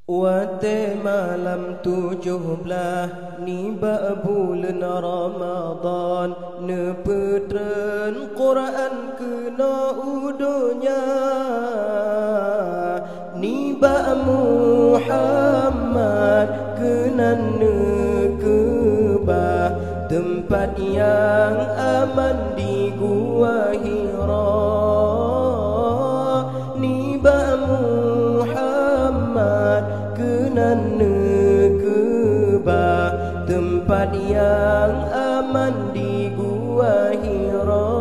Wate malam 17 ni bulan Ramadan nepetren Quran kena udunya ni ba Muhammad kena nekeba tempat yang aman di Gua Hira ni ba Muhammad kena nekeba tempat yang aman di Gua Hira.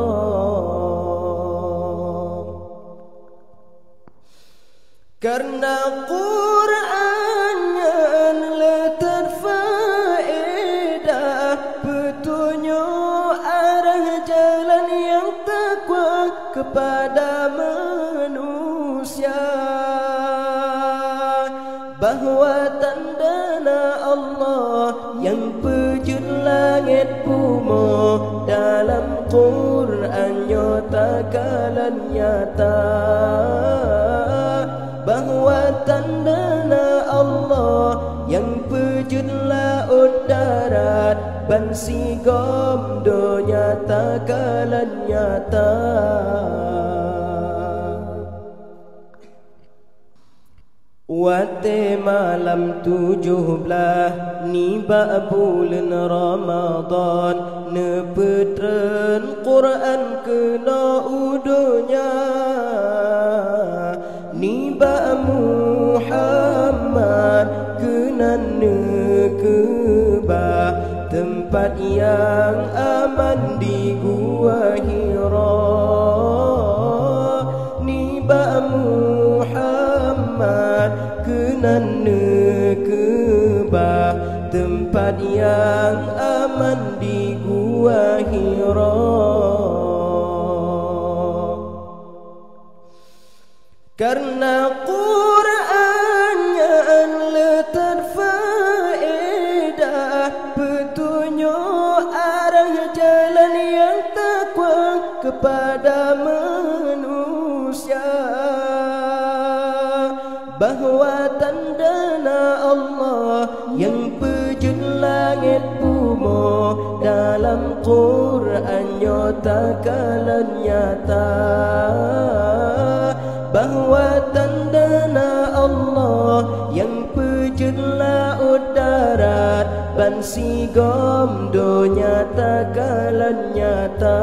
Karena Qur'annya letak faedah petunjuk arah jalan yang takwa kepada manusia, bahwa tandana Allah yang pejut langit bumi dalam Qur'an nyata kalan nyata, bahwa tandana Allah yang pejut laut darat bansi gomdo nyata kalan nyata. Wate malam 17 ni bulan Ramadan nepetren Quran kena udunya ni ba Muhammad kena nekeba tempat yang aman di Gua Hira ni ba Muhammad kena nekeba tempat yang aman di Gua Hira. Karena Qur'annya letak faedah petunjuk arah jalan yang takwa kepada manusia, bahwa tandana Allah yang pejut langit bumi dalam Qur'an nyata kalan nyata, bahwa tandana Allah yang pejut laut darat bansi gomdo nyata kalan nyata.